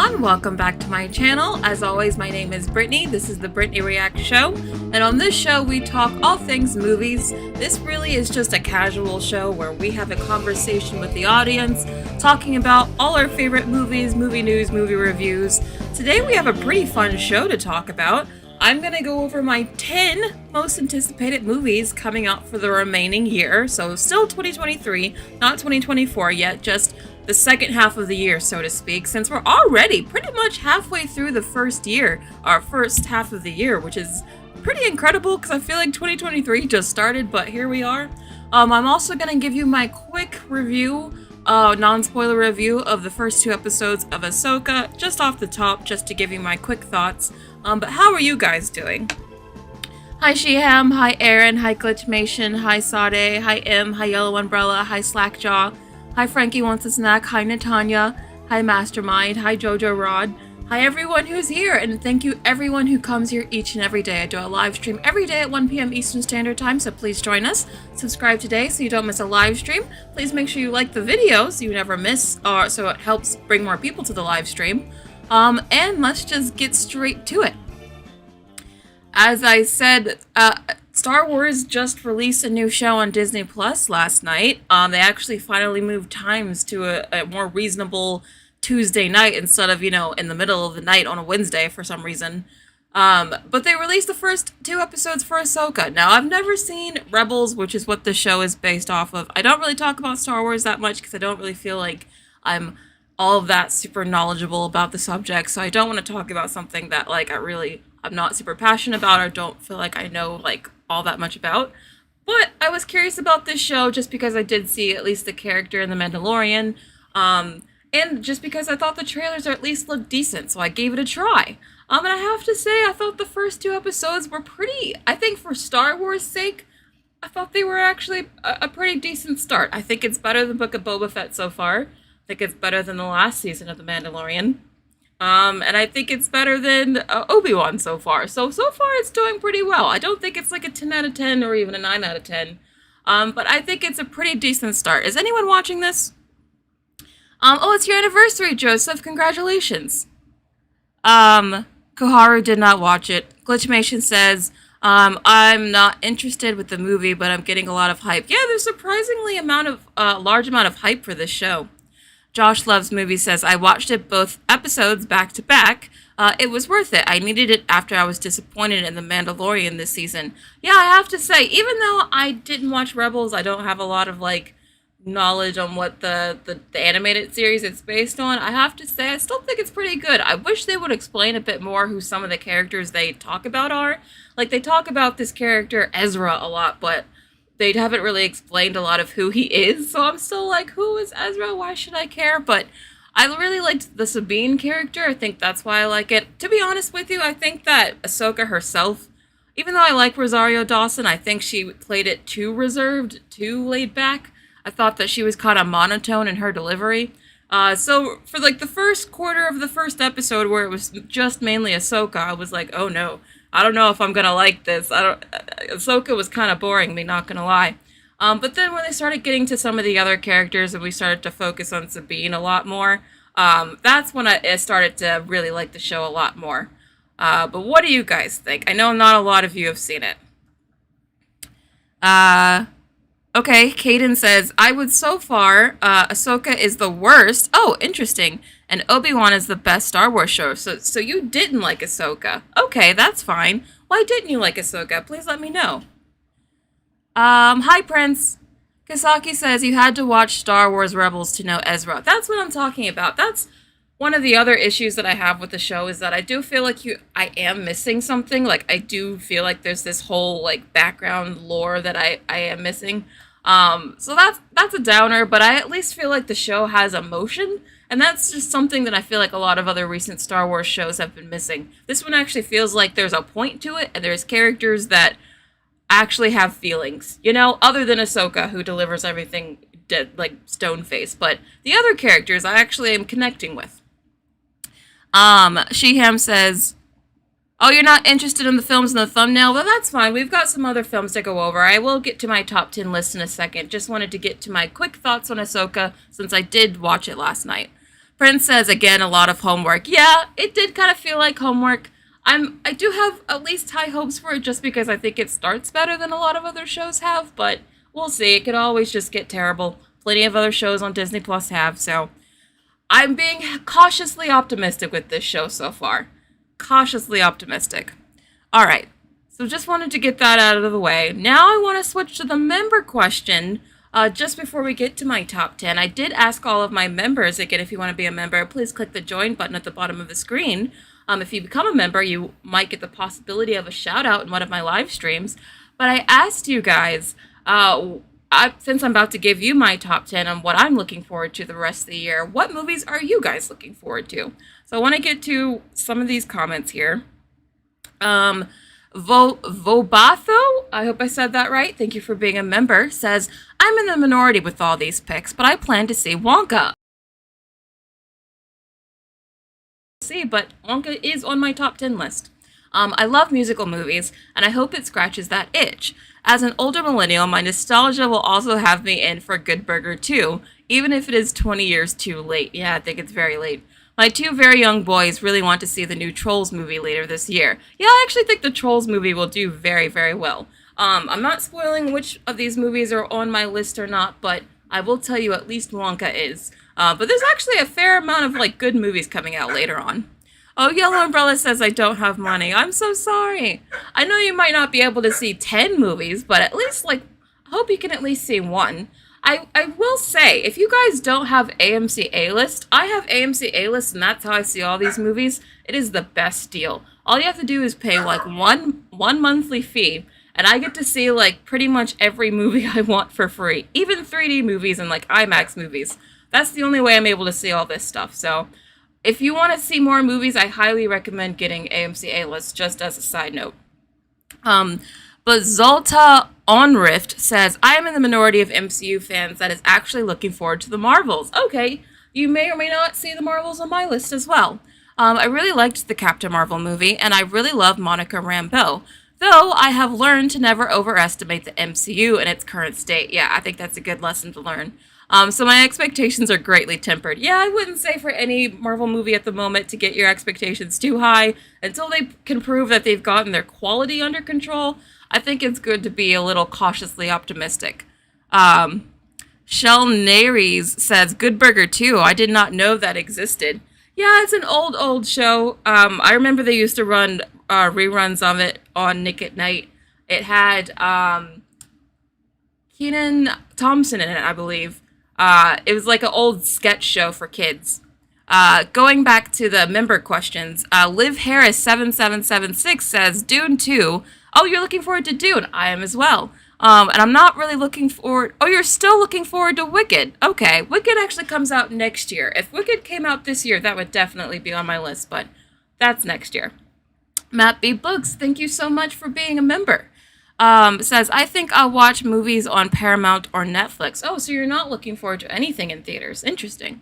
everyone, welcome back to my channel. As always, my name is Brittney. This is the Brittney Reacts Show, and on this show we talk all things movies. This really is just a casual show where we have a conversation with the audience, talking about all our favorite movies, movie news, movie reviews. Today we have a pretty fun show to talk about. I'm going to go over my 10 most anticipated movies coming out for the remaining year, so still 2023, not 2024 yet, just the second half of the year, so to speak, since we're already pretty much halfway through the first year, our first half of the year, which is pretty incredible because I feel like 2023 just started, but here we are. I'm also going to give you my quick review, non-spoiler review of the first 2 episodes of Ahsoka, just off the top, just to give you my quick thoughts. But how are you guys doing? Hi Sheham, hi Aaron, hi Glitchmation, hi Sade, hi M, hi Yellow Umbrella, hi Slackjaw, hi Frankie Wants a Snack, hi Natanya, hi Mastermind, hi Jojo Rod, hi everyone who's here, and thank you everyone who comes here each and every day. I do a live stream every day at 1 p.m. Eastern Standard Time, so please join us. Subscribe today so you don't miss a live stream. Please make sure you like the video so you never miss, so it helps bring more people to the live stream. And let's just get straight to it. As I said, Star Wars just released a new show on Disney Plus last night. They actually finally moved times to a more reasonable Tuesday night instead of, in the middle of the night on a Wednesday for some reason. But they released the first 2 episodes for Ahsoka. Now, I've never seen Rebels, which is what the show is based off of. I don't really talk about Star Wars that much because I don't really feel like I'm all of that super knowledgeable about the subject, so I don't want to talk about something that I'm not super passionate about or don't feel like I know all that much about. But I was curious about this show just because I did see at least the character in The Mandalorian, and just because I thought the trailers at least looked decent, so I gave it a try. And I have to say, I thought the first 2 episodes were I think for Star Wars' sake, I thought they were actually a pretty decent start. I think it's better than Book of Boba Fett so far. I think it's better than the last season of The Mandalorian. And I think it's better than Obi-Wan so far. So far it's doing pretty well. I don't think it's like a 10 out of 10 or even a 9 out of 10. But I think it's a pretty decent start. Is anyone watching this? Oh, it's your anniversary, Joseph. Congratulations. Koharu did not watch it. Glitchmation says, I'm not interested with the movie, but I'm getting a lot of hype. Yeah, there's surprisingly large amount of hype for this show. Josh Loves Movie says, I watched it both episodes back to back. It was worth it. I needed it after I was disappointed in The Mandalorian this season. Yeah, I have to say, even though I didn't watch Rebels, I don't have a lot of knowledge on what the animated series it's based on. I have to say, I still think it's pretty good. I wish they would explain a bit more who some of the characters they talk about are. They talk about this character Ezra a lot, but they haven't really explained a lot of who he is, so I'm still who is Ezra? Why should I care? But I really liked the Sabine character. I think that's why I like it. To be honest with you, I think that Ahsoka herself, even though I like Rosario Dawson, I think she played it too reserved, too laid back. I thought that she was kind of monotone in her delivery. So for the first quarter of the first episode where it was just mainly Ahsoka, I was like, oh no. I don't know if I'm gonna like this. Ahsoka was kind of boring me, not gonna lie. But then when they started getting to some of the other characters and we started to focus on Sabine a lot more, that's when I started to really like the show a lot more. But what do you guys think? I know not a lot of you have seen it. Okay, Caden says, I would so far, Ahsoka is the worst. Oh, interesting. And Obi-Wan is the best Star Wars show. So you didn't like Ahsoka. Okay, that's fine. Why didn't you like Ahsoka? Please let me know. Hi, Prince. Kasaki says, you had to watch Star Wars Rebels to know Ezra. That's what I'm talking about. That's one of the other issues that I have with the show is that I do feel I am missing something. I do feel like there's this whole, background lore that I am missing. So that's a downer, but I at least feel like the show has emotion. And that's just something that I feel like a lot of other recent Star Wars shows have been missing. This one actually feels like there's a point to it, and there's characters that actually have feelings, other than Ahsoka, who delivers everything dead, stone face. But the other characters I actually am connecting with. Sheham says, oh, you're not interested in the films in the thumbnail? Well, that's fine. We've got some other films to go over. I will get to my top 10 list in a second. Just wanted to get to my quick thoughts on Ahsoka, since I did watch it last night. Prince says again a lot of homework. Yeah, it did kind of feel like homework. I do have at least high hopes for it just because I think it starts better than a lot of other shows have, but we'll see. It could always just get terrible. Plenty of other shows on Disney Plus have, so I'm being cautiously optimistic with this show so far. Cautiously optimistic. All right. So just wanted to get that out of the way. Now I want to switch to the member question. Just before we get to my top 10, I did ask all of my members, again, if you want to be a member, please click the join button at the bottom of the screen. If you become a member, you might get the possibility of a shout out in one of my live streams. But I asked you guys, since I'm about to give you my top 10 on what I'm looking forward to the rest of the year, what movies are you guys looking forward to? So I want to get to some of these comments here. Vobatho, I hope I said that right. Thank you for being a member. Says, I'm in the minority with all these picks, but I plan to see Wonka. But Wonka is on my top 10 list. I love musical movies, and I hope it scratches that itch. As an older millennial, my nostalgia will also have me in for Good Burger 2, even if it is 20 years too late. Yeah, I think it's very late. My two very young boys really want to see the new Trolls movie later this year. Yeah, I actually think the Trolls movie will do very, very well. I'm not spoiling which of these movies are on my list or not, but I will tell you at least Wonka is. But there's actually a fair amount of good movies coming out later on. Oh, Yellow Umbrella says I don't have money. I'm so sorry. I know you might not be able to see 10 movies, but at least I hope you can at least see one. I will say, if you guys don't have AMC A-List, I have AMC A-List, and that's how I see all these movies. It is the best deal. All you have to do is pay one monthly fee, and I get to see pretty much every movie I want for free. Even 3D movies and IMAX movies. That's the only way I'm able to see all this stuff. So if you want to see more movies, I highly recommend getting AMC A-List, just as a side note. But Zolta Onrift says, I am in the minority of MCU fans that is actually looking forward to the Marvels. Okay, you may or may not see the Marvels on my list as well. I really liked the Captain Marvel movie, and I really love Monica Rambeau. Though I have learned to never overestimate the MCU in its current state. Yeah, I think that's a good lesson to learn. So my expectations are greatly tempered. Yeah, I wouldn't say for any Marvel movie at the moment to get your expectations too high until they can prove that they've gotten their quality under control. I think it's good to be a little cautiously optimistic. Shell Naries says, Good Burger 2. I did not know that existed. Yeah, it's an old show. I remember they used to run reruns of it on Nick at Night. It had Kenan Thompson in it, I believe. It was like an old sketch show for kids. Going back to the member questions, Liv Harris 7776 says, Dune 2. Oh, you're looking forward to Dune. I am as well. And I'm not really looking forward... Oh, you're still looking forward to Wicked. Okay, Wicked actually comes out next year. If Wicked came out this year, that would definitely be on my list, but that's next year. Matt B. Books, thank you so much for being a member. Says, I think I'll watch movies on Paramount or Netflix. Oh, so you're not looking forward to anything in theaters. Interesting.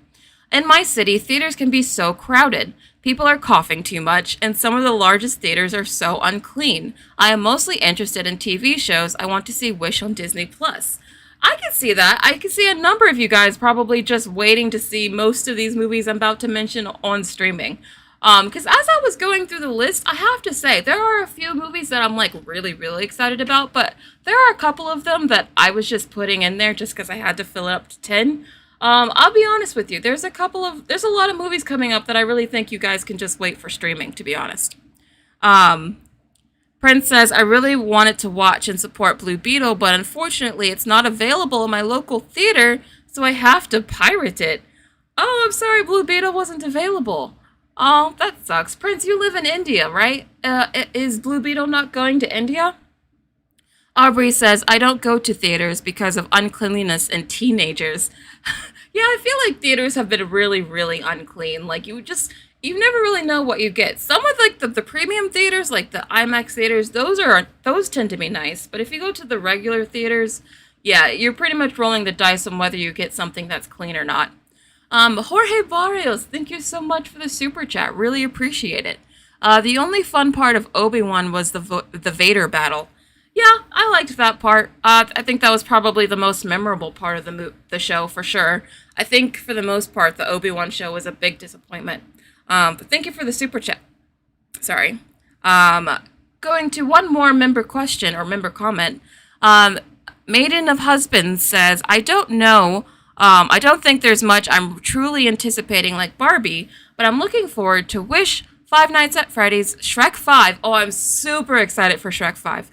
In my city, theaters can be so crowded. People are coughing too much, and some of the largest theaters are so unclean. I am mostly interested in TV shows. I want to see Wish on Disney+. I can see that. I can see a number of you guys probably just waiting to see most of these movies I'm about to mention on streaming. Because as I was going through the list, I have to say, there are a few movies that I'm really, really excited about, but there are a couple of them that I was just putting in there just because I had to fill it up to 10. I'll be honest with you, there's a lot of movies coming up that I really think you guys can just wait for streaming, to be honest. Prince says, I really wanted to watch and support Blue Beetle, but unfortunately it's not available in my local theater, so I have to pirate it. Oh, I'm sorry, Blue Beetle wasn't available. Oh, that sucks. Prince, you live in India, right? Is Blue Beetle not going to India? Aubrey says, I don't go to theaters because of uncleanliness and teenagers. Yeah, I feel like theaters have been really, really unclean. You never really know what you get. Some of the premium theaters, like the IMAX theaters, those tend to be nice. But if you go to the regular theaters, yeah, you're pretty much rolling the dice on whether you get something that's clean or not. Jorge Barrios, thank you so much for the super chat. Really appreciate it. The only fun part of Obi-Wan was the Vader battle. Yeah, I liked that part. I think that was probably the most memorable part of the show for sure. I think for the most part, the Obi-Wan show was a big disappointment. But thank you for the super chat. Sorry. Um, Going to one more member question or member comment. Um, Maiden of Husbands says, I don't know. I don't think there's much I'm truly anticipating like Barbie, but I'm looking forward to Wish, Five Nights at Freddy's, Shrek 5. Oh, I'm super excited for Shrek 5.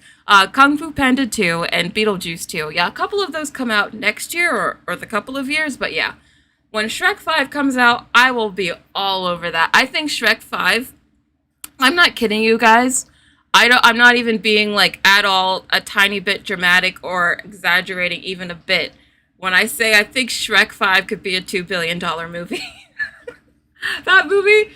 Kung Fu Panda 2 and Beetlejuice 2. Yeah, a couple of those come out next year or the couple of years, but yeah. When Shrek 5 comes out, I will be all over that. I think Shrek 5, I'm not kidding you guys. I'm not even being like at all a tiny bit dramatic or exaggerating even a bit when I say I think Shrek 5 could be a $2 billion movie. That movie,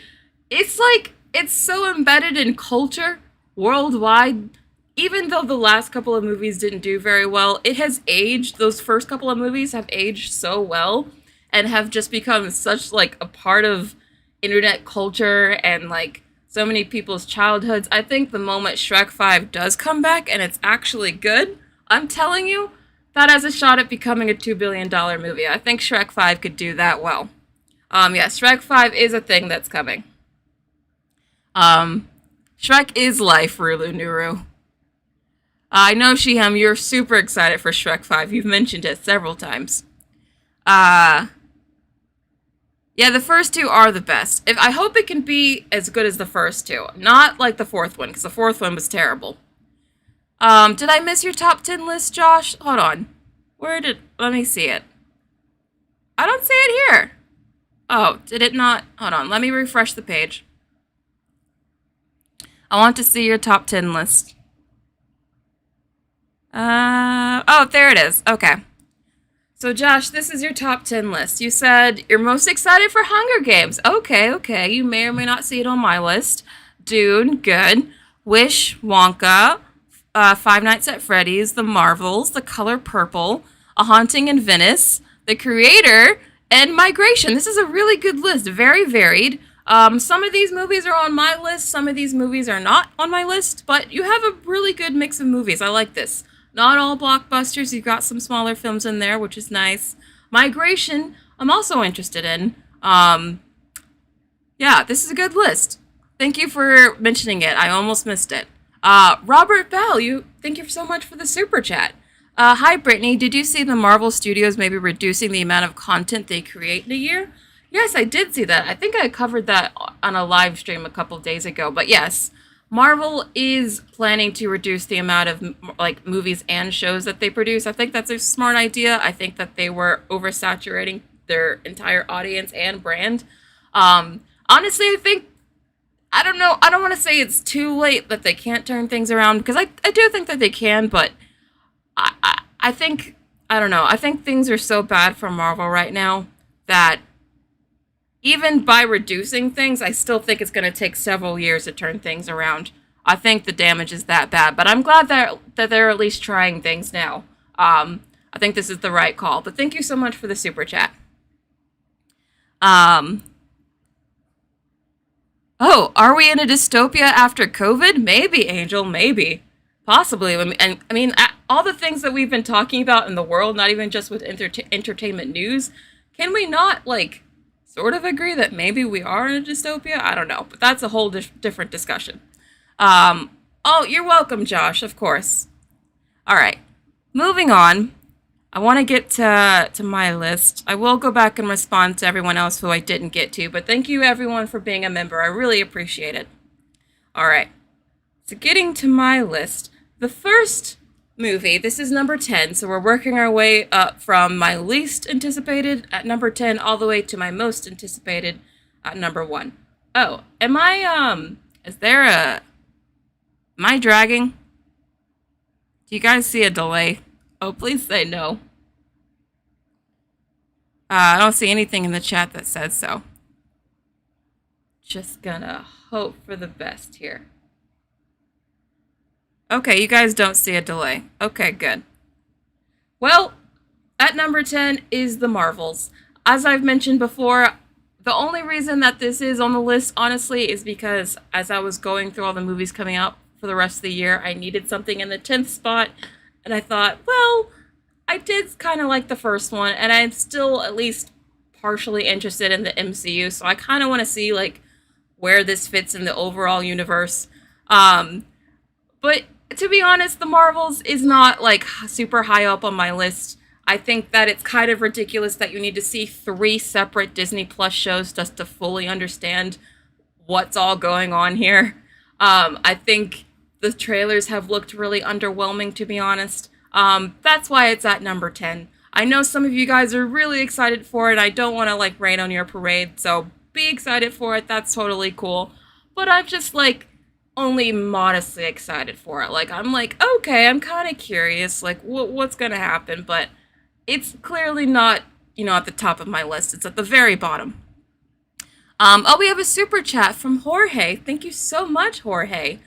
it's like, it's so embedded in culture worldwide. Even though the last couple of movies didn't do very well, it has aged. Those first couple of movies have aged so well and have just become such like a part of internet culture and like so many people's childhoods. I think the moment Shrek 5 does come back and it's actually good, I'm telling you, that has a shot at becoming a $2 billion movie. I think Shrek 5 could do that well. Yes, Shrek 5 is a thing that's coming. Shrek is life, Rulu Nuru. I know, Shihem, you're super excited for Shrek 5. You've mentioned it several times. Yeah, the first two are the best. I hope it can be as good as the first two. Not like the fourth one, because the fourth one was terrible. Did I miss your top 10 list, Josh? Hold on. Let me see it. I don't see it here. Oh, did it not? Hold on, let me refresh the page. I want to see your top 10 list. Oh, there it is. Okay. So, Josh, this is your top 10 list. You said you're most excited for Hunger Games. Okay. You may or may not see it on my list. Dune, good. Wish, Wonka, Five Nights at Freddy's, The Marvels, The Color Purple, A Haunting in Venice, The Creator, and Migration. This is a really good list. Very varied. Some of these movies are on my list. Some of these movies are not on my list. But you have a really good mix of movies. I like this. Not all blockbusters. You've got some smaller films in there, which is nice. Migration, I'm also interested in. Yeah, this is a good list. Thank you for mentioning it. I almost missed it. Robert Bell, thank you so much for the super chat. Hi, Brittany. Did you see the Marvel Studios maybe reducing the amount of content they create in a year? Yes, I did see that. I think I covered that on a live stream a couple days ago. But yes, Marvel is planning to reduce the amount of like movies and shows that they produce. I think that's a smart idea. I think that they were oversaturating their entire audience and brand. Honestly, I don't know. I don't want to say it's too late that they can't turn things around because I do think that they can, but I think, I don't know. I think things are so bad for Marvel right now that even by reducing things, I still think it's going to take several years to turn things around. I think the damage is that bad, but I'm glad that they're at least trying things now. I think this is the right call, but thank you so much for the super chat. Oh, are we in a dystopia after COVID? Maybe, Angel, maybe. Possibly. And I mean, all the things that we've been talking about in the world, not even just with entertainment news, can we not, like, sort of agree that maybe we are in a dystopia? I don't know, but that's a whole different discussion. Oh, you're welcome, Josh, of course. All right, moving on. I want to get to my list. I will go back and respond to everyone else who I didn't get to, but thank you everyone for being a member. I really appreciate it. All right, so getting to my list, the first movie, this is number 10, so we're working our way up from my least anticipated at number 10 all the way to my most anticipated at number 1. Oh, am I dragging? Do you guys see a delay? Oh, please say no. I don't see anything in the chat that says so. Just gonna hope for the best here. Okay, you guys don't see a delay. Okay, good. Well, at number 10 is The Marvels. As I've mentioned before, the only reason that this is on the list, honestly, is because as I was going through all the movies coming out for the rest of the year. I needed something in the 10th spot, and I thought, well, I did kind of like the first one, and I'm still at least partially interested in the MCU, so I kind of want to see, like, where this fits in the overall universe. But to be honest, the Marvels is not, like, super high up on my list. I think that it's kind of ridiculous that you need to see 3 separate Disney Plus shows just to fully understand what's all going on here. I think the trailers have looked really underwhelming, to be honest. That's why it's at number 10. I know some of you guys are really excited for it. I don't want to, like, rain on your parade, so be excited for it. That's totally cool. But I'm just, like, only modestly excited for it. Like, I'm like, okay, I'm kind of curious, like, what's gonna happen, but it's clearly not, at the top of my list. It's at the very bottom. We have a super chat from Jorge. Thank you so much, Jorge.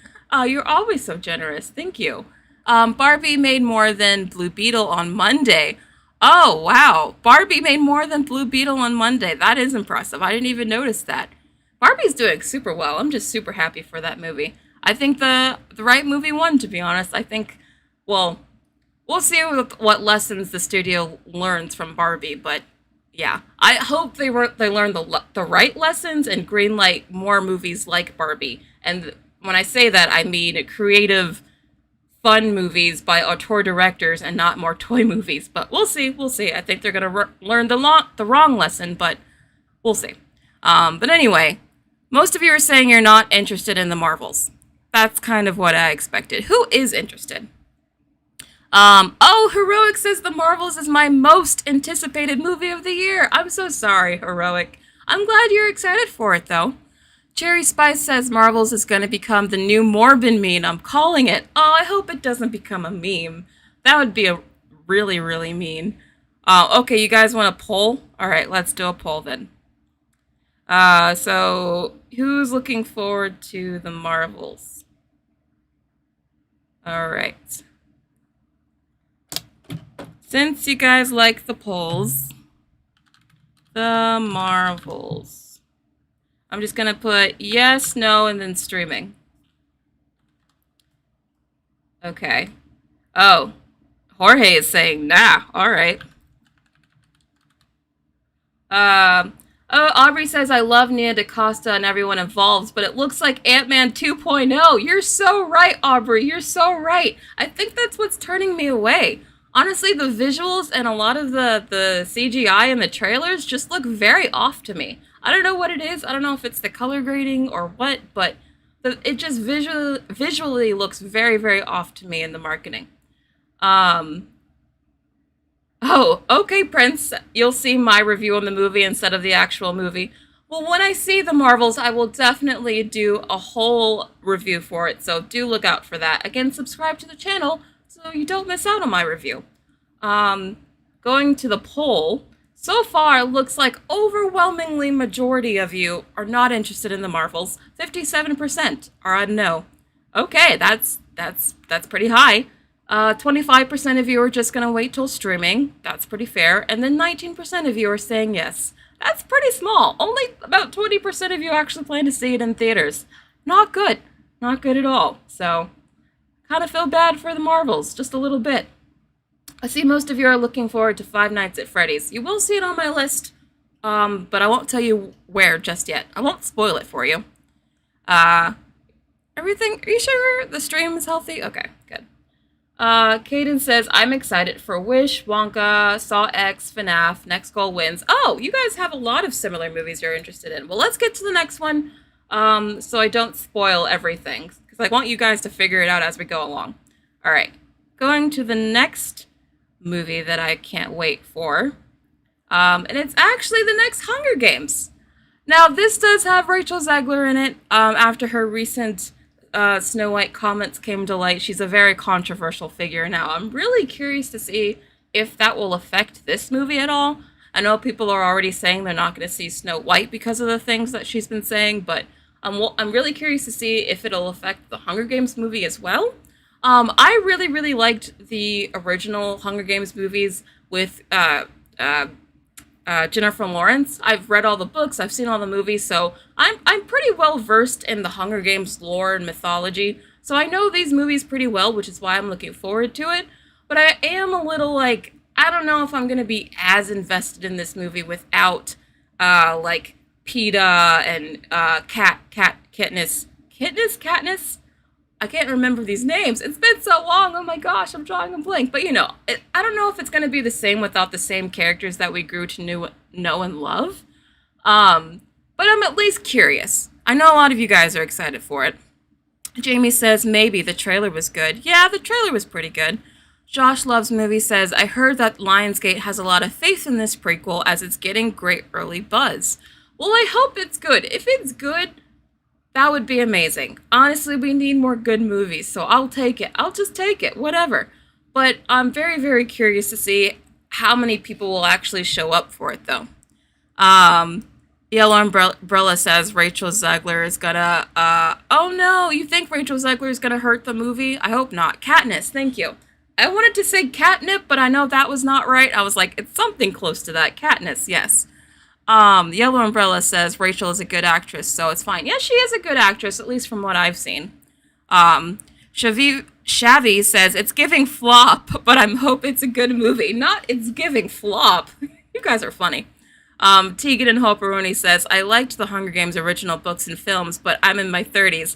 You're always so generous. Thank you. Barbie made more than Blue Beetle on Monday. Oh, wow. Barbie made more than Blue Beetle on Monday. That is impressive. I didn't even notice that. Barbie's doing super well. I'm just super happy for that movie. I think the right movie won, to be honest. I think, well, we'll see what lessons the studio learns from Barbie, but yeah. I hope they learn the right lessons and greenlight more movies like Barbie. And when I say that, I mean creative, fun movies by auteur directors and not more toy movies. But we'll see. I think they're going to learn the wrong lesson, but we'll see. But anyway, most of you are saying you're not interested in the Marvels. That's kind of what I expected. Who is interested? Heroic says The Marvels is my most anticipated movie of the year. I'm so sorry, Heroic. I'm glad you're excited for it, though. Cherry Spice says Marvels is going to become the new Morbin meme. I'm calling it. Oh, I hope it doesn't become a meme. That would be a really, really mean. Okay, you guys want a poll? All right, let's do a poll then. So who's looking forward to the Marvels? All right. Since you guys like the polls, the Marvels. I'm just going to put yes, no, and then streaming. Okay. Oh, Jorge is saying nah. All right. Aubrey says, I love Nia DaCosta and everyone involved, but it looks like Ant-Man 2.0. You're so right, Aubrey. You're so right. I think that's what's turning me away. Honestly, the visuals and a lot of the CGI in the trailers just look very off to me. I don't know what it is. I don't know if it's the color grading or what, but it just visually looks very, very off to me in the marketing. Oh, okay, Prince. You'll see my review on the movie instead of the actual movie. Well, when I see the Marvels, I will definitely do a whole review for it, so do look out for that. Again, subscribe to the channel so you don't miss out on my review. Going to the poll, so far it looks like overwhelmingly majority of you are not interested in the Marvels. 57% are on no. Okay, that's pretty high. 25% of you are just going to wait till streaming. That's pretty fair. And then 19% of you are saying yes. That's pretty small. Only about 20% of you actually plan to see it in theaters. Not good. Not good at all. So, kind of feel bad for the Marvels. Just a little bit. I see most of you are looking forward to Five Nights at Freddy's. You will see it on my list, but I won't tell you where just yet. I won't spoil it for you. Everything, are you sure the stream is healthy? Okay, good. Caden says, I'm excited for Wish, Wonka, Saw X, FNAF, Next Goal Wins. Oh, you guys have a lot of similar movies you're interested in. Well, let's get to the next one, so I don't spoil everything, because I want you guys to figure it out as we go along. All right, going to the next movie that I can't wait for, and it's actually the next Hunger Games. Now, this does have Rachel Zegler in it, after her recent Snow White comments came to light. She's a very controversial figure now. I'm really curious to see if that will affect this movie at all. I know people are already saying they're not going to see Snow White because of the things that she's been saying, but I'm really curious to see if it'll affect the Hunger Games movie as well. I really, really liked the original Hunger Games movies with Jennifer Lawrence. I've read all the books, I've seen all the movies, so I'm pretty well versed in the Hunger Games lore and mythology. So I know these movies pretty well, which is why I'm looking forward to it. But I am a little like, I don't know if I'm going to be as invested in this movie without, like, PETA and Katniss. I can't remember these names. It's been so long. Oh my gosh, I'm drawing a blank. But I don't know if it's going to be the same without the same characters that we grew to know and love. But I'm at least curious. I know a lot of you guys are excited for it. Jamie says maybe the trailer was good. Yeah, the trailer was pretty good. Josh Loves Movie says, I heard that Lionsgate has a lot of faith in this prequel as it's getting great early buzz. Well, I hope it's good. If it's good, that would be amazing. Honestly, we need more good movies, so I'll take it. I'll just take it, whatever. But I'm very, very curious to see how many people will actually show up for it, though. Yellow Umbrella says Rachel Zegler is gonna, oh no, you think Rachel Zegler is gonna hurt the movie? I hope not. Katniss, thank you. I wanted to say catnip, but I know that was not right. I was like, it's something close to that. Katniss, yes. Yellow Umbrella says Rachel is a good actress, so it's fine. Yeah, she is a good actress, at least from what I've seen. Shavy says it's giving flop, but I hope it's a good movie. Not it's giving flop. You guys are funny. Tegan and Hoperoni says, I liked the Hunger Games original books and films, but I'm in my 30s.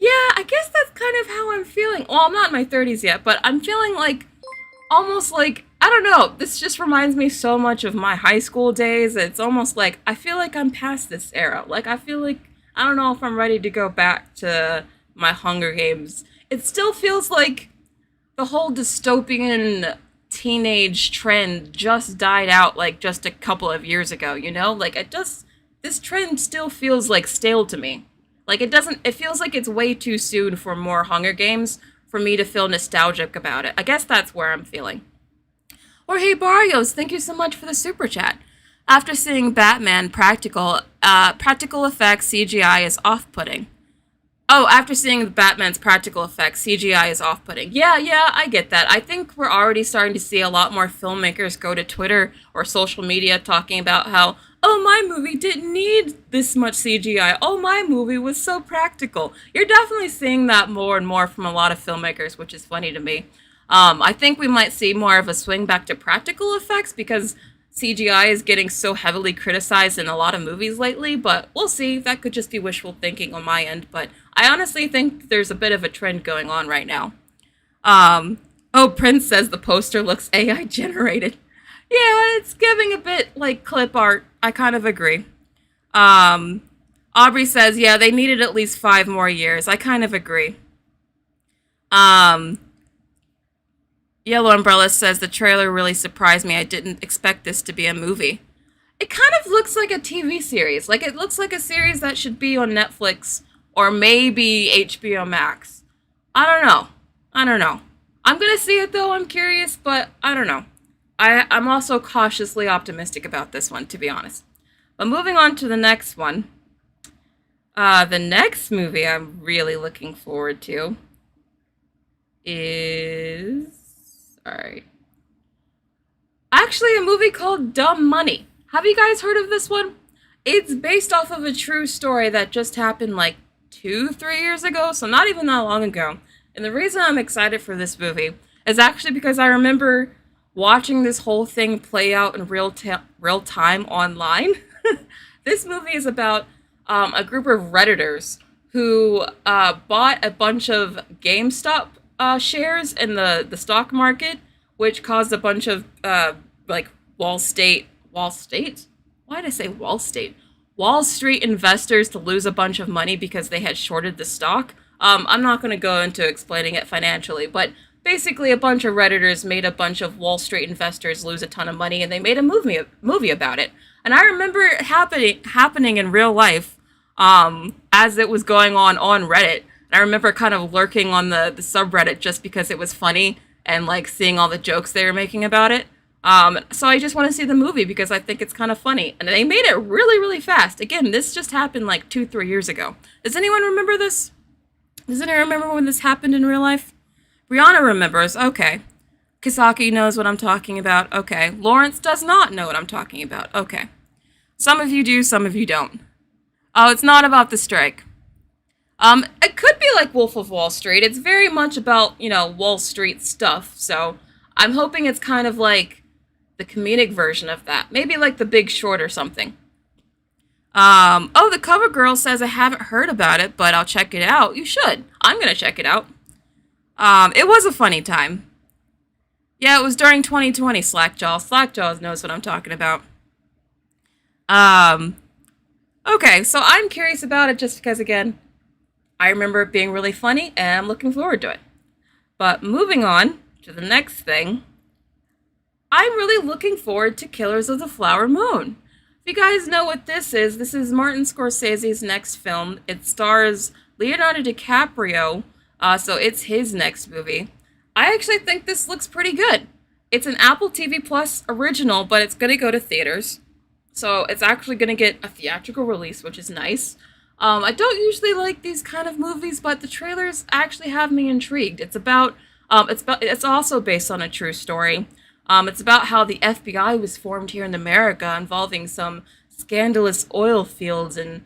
Yeah, I guess that's kind of how I'm feeling. Well, I'm not in my 30s yet, but I'm feeling like, almost like, I don't know, this just reminds me so much of my high school days. It's almost like, I feel like I'm past this era. Like, I feel like, I don't know if I'm ready to go back to my Hunger Games. It still feels like the whole dystopian teenage trend just died out, like, just a couple of years ago, you know? Like, this trend still feels, like, stale to me. Like, it feels like it's way too soon for more Hunger Games for me to feel nostalgic about it. I guess that's where I'm feeling. Or hey Barrios, thank you so much for the super chat. After seeing Batman practical effects CGI is off-putting. Oh, after seeing Batman's practical effects, CGI is off-putting. Yeah, I get that. I think we're already starting to see a lot more filmmakers go to Twitter or social media talking about how, oh, my movie didn't need this much CGI. Oh, my movie was so practical. You're definitely seeing that more and more from a lot of filmmakers, which is funny to me. I think we might see more of a swing back to practical effects because CGI is getting so heavily criticized in a lot of movies lately, but we'll see. That could just be wishful thinking on my end, but I honestly think there's a bit of a trend going on right now. Prince says the poster looks AI generated. Yeah, it's giving a bit like clip art. I kind of agree. Aubrey says, yeah, they needed at least 5 more years. I kind of agree. Yellow Umbrella says the trailer really surprised me. I didn't expect this to be a movie. It kind of looks like a TV series. Like, it looks like a series that should be on Netflix or maybe HBO Max. I don't know. I'm gonna see it though, I'm curious, but I don't know. I'm also cautiously optimistic about this one, to be honest. But moving on to the next one. The next movie I'm really looking forward to is... Sorry. Actually, a movie called Dumb Money. Have you guys heard of this one? It's based off of a true story that just happened like 2-3 years ago, so not even that long ago. And the reason I'm excited for this movie is actually because I remember watching this whole thing play out in real time online. This movie is about a group of Redditors who bought a bunch of GameStop shares in the stock market, which caused a bunch of like Wall Street? Why did I say Wall Street? Wall Street investors to lose a bunch of money because they had shorted the stock. I'm not going to go into explaining it financially, but basically a bunch of Redditors made a bunch of Wall Street investors lose a ton of money, and they made a movie about it. And I remember it happening in real life as it was going on Reddit. And I remember kind of lurking on the subreddit just because it was funny and like seeing all the jokes they were making about it. So I just want to see the movie because I think it's kind of funny. And they made it really, really fast. Again, this just happened like 2-3 years ago. Does anyone remember this? Does anyone remember when this happened in real life? Brianna remembers. Okay. Kisaki knows what I'm talking about. Okay. Lawrence does not know what I'm talking about. Okay. Some of you do, some of you don't. Oh, it's not about the strike. It could be like Wolf of Wall Street. It's very much about, Wall Street stuff. So I'm hoping it's kind of like the comedic version of that. Maybe like The Big Short or something. The cover girl says I haven't heard about it, but I'll check it out. You should. I'm gonna check it out. It was a funny time. Yeah, it was during 2020, Slackjaw. Slackjaw knows what I'm talking about. Okay, so I'm curious about it just because, again, I remember it being really funny, and I'm looking forward to it. But moving on to the next thing, I'm really looking forward to Killers of the Flower Moon. If you guys know what this is Martin Scorsese's next film. It stars Leonardo DiCaprio, so it's his next movie. I actually think this looks pretty good. It's an Apple TV Plus original, but it's going to go to theaters. So it's actually going to get a theatrical release, which is nice. I don't usually like these kind of movies, but the trailers actually have me intrigued. It's also based on a true story. It's about how the FBI was formed here in America, involving some scandalous oil fields and,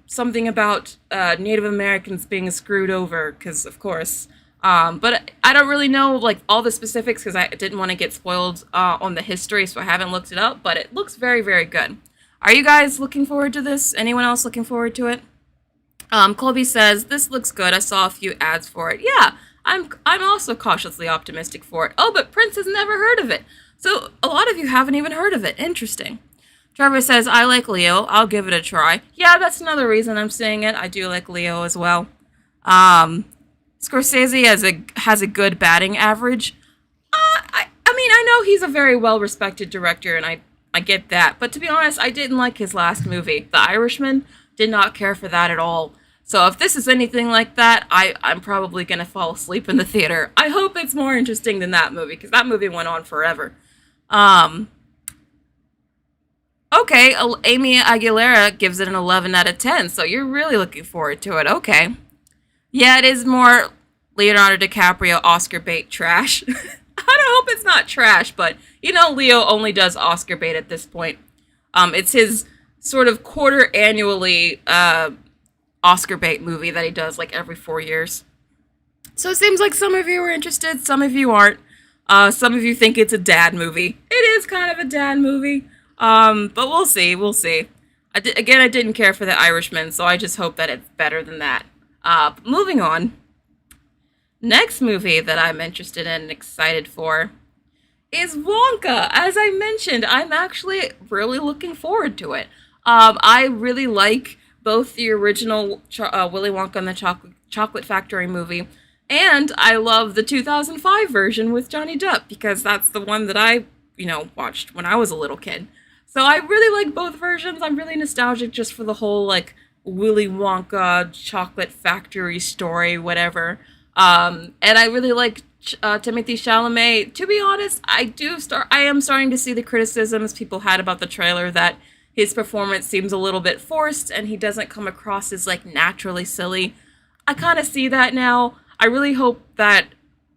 something about Native Americans being screwed over, because, of course. But I don't really know, like, all the specifics, because I didn't want to get spoiled on the history, so I haven't looked it up, but it looks very, very good. Are you guys looking forward to this? Anyone else looking forward to it? Colby says, this looks good. I saw a few ads for it. Yeah, I'm also cautiously optimistic for it. Oh, but Prince has never heard of it. So a lot of you haven't even heard of it. Interesting. Trevor says, I like Leo. I'll give it a try. Yeah, that's another reason I'm saying it. I do like Leo as well. Scorsese has a good batting average. I know he's a very well-respected director, and I get that. But to be honest, I didn't like his last movie, The Irishman. Did not care for that at all. So if this is anything like that, I'm probably going to fall asleep in the theater. I hope it's more interesting than that movie, because that movie went on forever. Okay, Amy Aguilera gives it an 11 out of 10, so you're really looking forward to it. Okay. Yeah, it is more Leonardo DiCaprio Oscar bait trash. I don't hope it's not trash, but, Leo only does Oscar bait at this point. It's his sort of quarter annually Oscar bait movie that he does like every 4 years. So it seems like some of you are interested, some of you aren't. Some of you think it's a dad movie. It is kind of a dad movie. But we'll see. I didn't care for The Irishman, so I just hope that it's better than that. Moving on. Next movie that I'm interested in and excited for is Wonka. As I mentioned, I'm actually really looking forward to it. I really like both the original Willy Wonka and the Chocolate Factory movie, and I love the 2005 version with Johnny Depp, because that's the one that I, watched when I was a little kid. So I really like both versions. I'm really nostalgic just for the whole, like, Willy Wonka chocolate factory story, whatever. And I really like Timothée Chalamet. To be honest, I am starting to see the criticisms people had about the trailer, that his performance seems a little bit forced and he doesn't come across as, like, naturally silly. I kind of see that now. I really hope that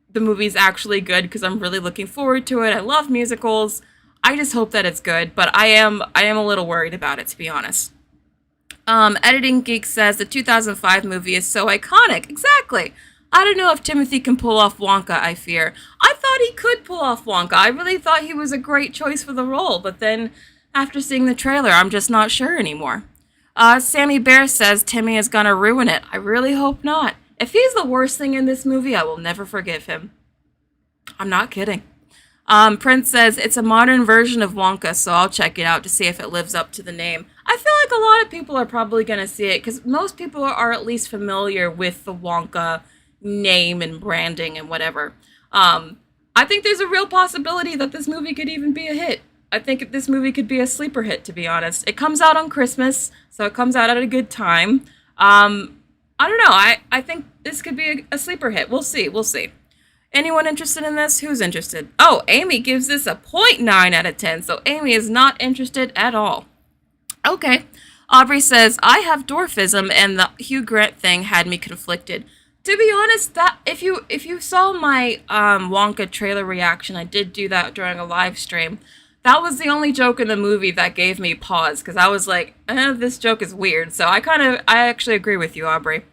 the movie's actually good, because I'm really looking forward to it. I love musicals. I just hope that it's good, but I am a little worried about it, to be honest. Editing Geek says the 2005 movie is so iconic. Exactly. I don't know if Timothy can pull off Wonka, I fear. I thought he could pull off Wonka. I really thought he was a great choice for the role, but then after seeing the trailer, I'm just not sure anymore. Sammy Bear says Timmy is gonna ruin it. I really hope not. If he's the worst thing in this movie, I will never forgive him. I'm not kidding. Prince says it's a modern version of Wonka, so I'll check it out to see if it lives up to the name. I feel like a lot of people are probably going to see it, because most people are at least familiar with the Wonka name and branding and whatever. I think there's a real possibility that this movie could even be a hit. I think this movie could be a sleeper hit, to be honest. It comes out on Christmas, so it comes out at a good time. I don't know. I think this could be a sleeper hit. We'll see. Anyone interested in this? Who's interested? Oh, Amy gives this a 0.9 out of 10, so Amy is not interested at all. Okay. Aubrey says, I have dwarfism, and the Hugh Grant thing had me conflicted. To be honest, that if you saw my Wonka trailer reaction, I did do that during a live stream. that was the only joke in the movie that gave me pause, because I was like, this joke is weird. So I actually agree with you, Aubrey.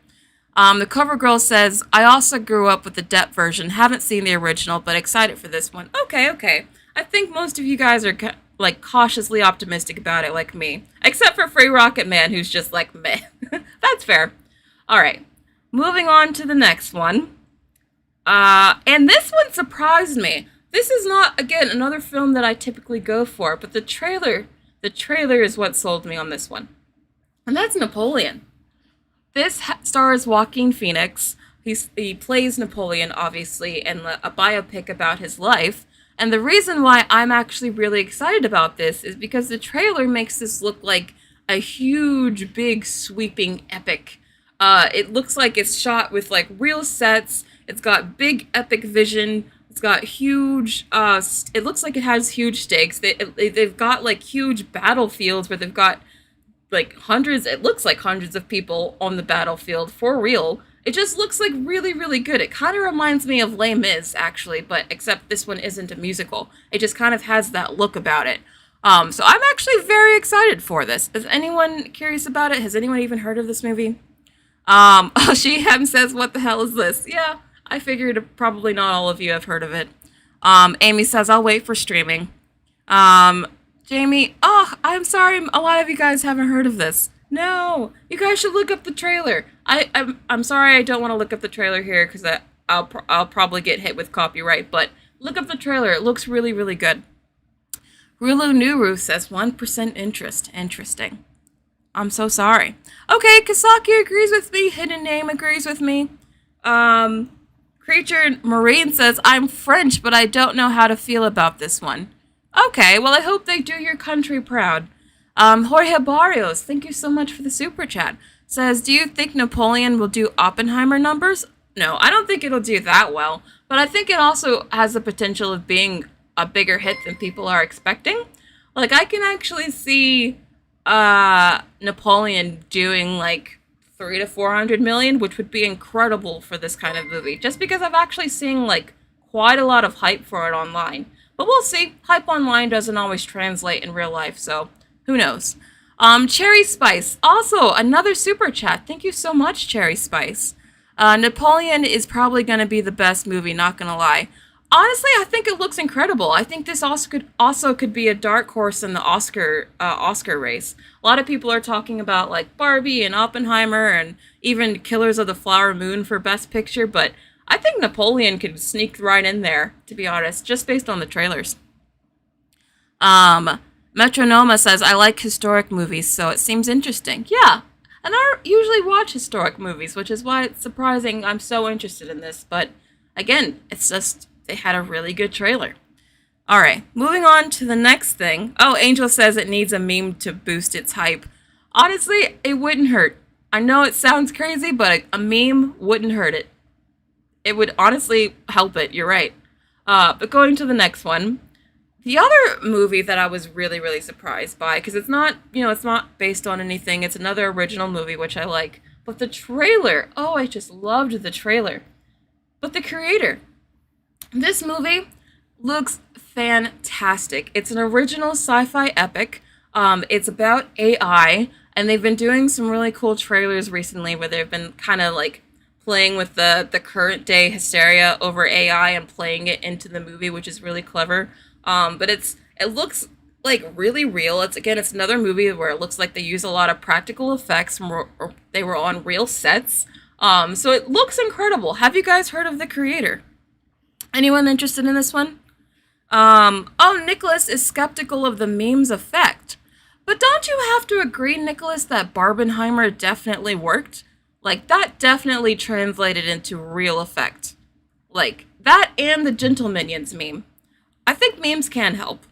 The cover girl says, I also grew up with the Depp version, haven't seen the original, but excited for this one. Okay. I think most of you guys are like cautiously optimistic about it like me. Except for Free Rocket Man, who's just like, meh. That's fair. Alright, moving on to the next one. And this one surprised me. This is not, again, another film that I typically go for, but the trailer is what sold me on this one. And that's Napoleon. This stars Joaquin Phoenix. He plays Napoleon, obviously, in a biopic about his life. And the reason why I'm actually really excited about this is because the trailer makes this look like a huge, big, sweeping epic. It looks like it's shot with, like, real sets. It's got big, epic vision. It's got huge, it looks like it has huge stakes. They've got, like, huge battlefields where they've got, like, it looks like hundreds of people on the battlefield, for real. It just looks, like, really, really good. It kind of reminds me of Les Mis, actually, but except this one isn't a musical. It just kind of has that look about it. So I'm actually very excited for this. Is anyone curious about it? Has anyone even heard of this movie? She says, what the hell is this? Yeah, I figured probably not all of you have heard of it. Amy says, I'll wait for streaming. Jamie, I'm sorry, a lot of you guys haven't heard of this. No, you guys should look up the trailer. I'm sorry I don't want to look up the trailer here because I'll probably get hit with copyright, but look up the trailer. It looks really, really good. Rulu Nuru says 1% interest. Interesting. I'm so sorry. Okay, Kasaki agrees with me. Hidden Name agrees with me. Creature Marine says, I'm French, but I don't know how to feel about this one. Okay, well, I hope they do your country proud. Jorge Barrios, thank you so much for the super chat. Says, do you think Napoleon will do Oppenheimer numbers? No, I don't think it'll do that well, but I think it also has the potential of being a bigger hit than people are expecting. Like, I can actually see Napoleon doing like 300 to 400 million, which would be incredible for this kind of movie, just because I've actually seen like quite a lot of hype for it online. But we'll see. Hype online doesn't always translate in real life, so who knows. Cherry Spice, also another super chat. Thank you so much, Cherry Spice. Napoleon is probably going to be the best movie, not going to lie. Honestly, I think it looks incredible. I think this also could be a dark horse in the Oscar race. A lot of people are talking about like Barbie and Oppenheimer and even Killers of the Flower Moon for Best Picture, but I think Napoleon could sneak right in there, to be honest, just based on the trailers. Metronoma says, I like historic movies, so it seems interesting. Yeah, and I usually watch historic movies, which is why it's surprising I'm so interested in this. But again, it's just, they had a really good trailer. Alright, moving on to the next thing. Oh, Angel says it needs a meme to boost its hype. Honestly, it wouldn't hurt. I know it sounds crazy, but a meme wouldn't hurt it. It would honestly help it, you're right. But going to the next one. The other movie that I was really, really surprised by, because it's not, it's not based on anything. It's another original movie, which I like. But the trailer, I just loved the trailer. But the creator. This movie looks fantastic. It's an original sci-fi epic. It's about AI, and they've been doing some really cool trailers recently where they've been kind of like playing with the current day hysteria over AI and playing it into the movie, which is really clever. But it looks like really real. It's another movie where it looks like they use a lot of practical effects or they were on real sets. So it looks incredible. Have you guys heard of the creator? Anyone interested in this one? Nicholas is skeptical of the meme's effect. But don't you have to agree, Nicholas, that Barbenheimer definitely worked? Like, that definitely translated into real effect. Like, that and the Gentle Minions meme. I think memes can help.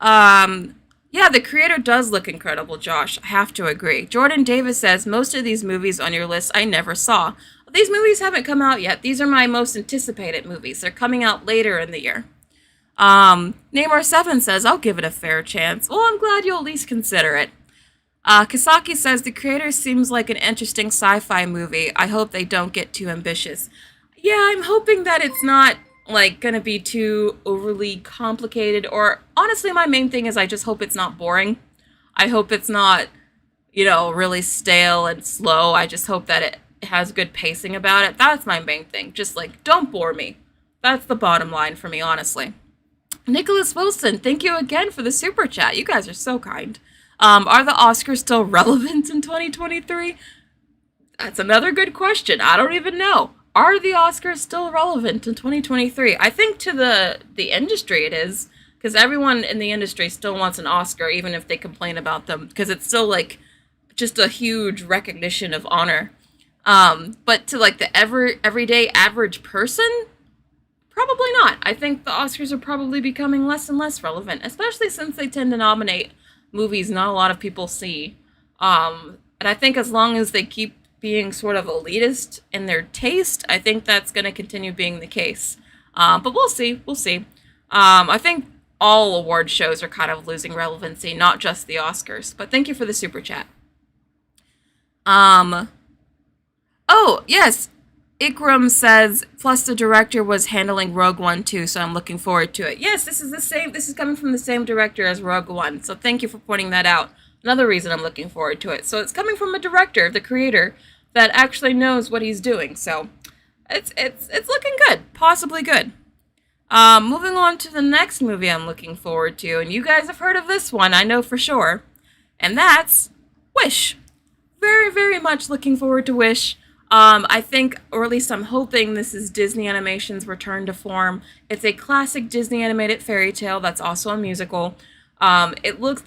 Yeah, the creator does look incredible, Josh. I have to agree. Jordan Davis says, most of these movies on your list I never saw. These movies haven't come out yet. These are my most anticipated movies. They're coming out later in the year. Namor7 says, I'll give it a fair chance. Well, I'm glad you'll at least consider it. Kisaki says, the creator seems like an interesting sci-fi movie. I hope they don't get too ambitious. Yeah, I'm hoping that it's not like gonna be too overly complicated, or honestly my main thing is I just hope it's not boring. I hope it's not, really stale and slow. I just hope that it has good pacing about it. That's my main thing. Just like, don't bore me. That's the bottom line for me, honestly. Nicholas Wilson, thank you again for the super chat. You guys are so kind. Are the Oscars still relevant in 2023? That's another good question. I don't even know. Are the Oscars still relevant in 2023? I think to the industry it is, because everyone in the industry still wants an Oscar, even if they complain about them, because it's still like just a huge recognition of honor. But to like the everyday average person, probably not. I think the Oscars are probably becoming less and less relevant, especially since they tend to nominate movies not a lot of people see. And I think as long as they keep being sort of elitist in their taste, I think that's going to continue being the case. But we'll see. We'll see. I think all award shows are kind of losing relevancy, not just the Oscars. But thank you for the super chat. Oh, yes. Ikram says, plus the director was handling Rogue One too, so I'm looking forward to it. Yes, this is coming from the same director as Rogue One, so thank you for pointing that out. Another reason I'm looking forward to it. So it's coming from a director, the creator, that actually knows what he's doing, so it's looking good, possibly good. Moving on to the next movie I'm looking forward to, and you guys have heard of this one, I know for sure, and that's Wish. Very, very much looking forward to Wish. I think, or at least I'm hoping, this is Disney Animation's return to form. It's a classic Disney animated fairy tale that's also a musical. I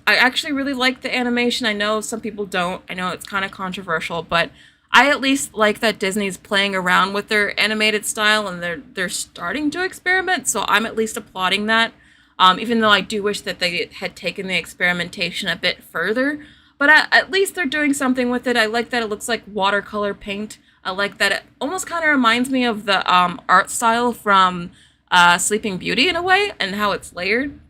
actually really like the animation. I know some people don't. I know it's kind of controversial, but I at least like that Disney's playing around with their animated style and they're starting to experiment, so I'm at least applauding that. Even though I do wish that they had taken the experimentation a bit further. But at least they're doing something with it. I like that it looks like watercolor paint. I like that it almost kind of reminds me of the art style from Sleeping Beauty in a way, and how it's layered.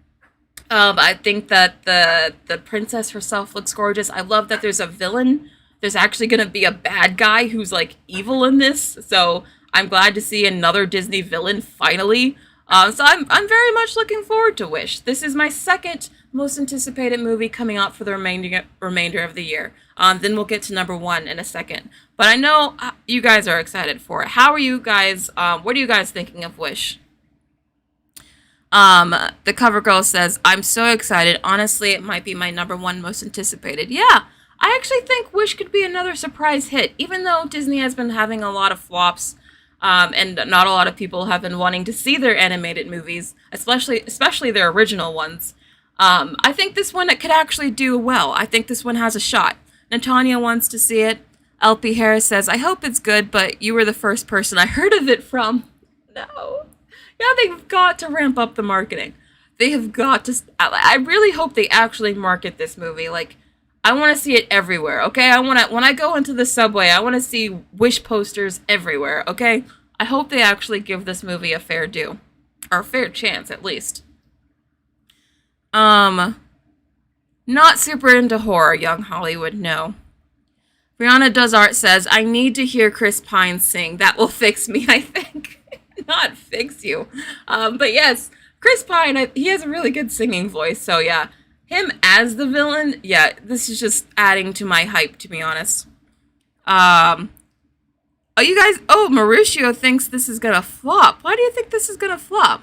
I think that the princess herself looks gorgeous. I love that there's a villain. There's actually going to be a bad guy who's like evil in this. So I'm glad to see another Disney villain finally. So I'm very much looking forward to Wish. This is my second most anticipated movie coming out for the remainder of the year. Then we'll get to number one in a second. But I know you guys are excited for it. How are you guys? What are you guys thinking of Wish? The cover girl says, I'm so excited. Honestly, it might be my number one most anticipated. Yeah, I actually think Wish could be another surprise hit, even though Disney has been having a lot of flops. And not a lot of people have been wanting to see their animated movies, especially their original ones. I think this one could actually do well. I think this one has a shot. Natanya wants to see it. LP Harris says, I hope it's good, but you were the first person I heard of it from. No. Yeah, they've got to ramp up the marketing. They have got to... I really hope they actually market this movie. Like, I want to see it everywhere, okay? When I go into the subway, I want to see Wish posters everywhere, okay? I hope they actually give this movie a fair due. Or a fair chance, at least. Not super into horror, young Hollywood, no. Brianna Does Art says, I need to hear Chris Pine sing. That will fix me, I think. Not fix you. But yes, Chris Pine, he has a really good singing voice, so yeah. Him as the villain, yeah, this is just adding to my hype, to be honest. Mauricio thinks this is gonna flop. Why do you think this is gonna flop?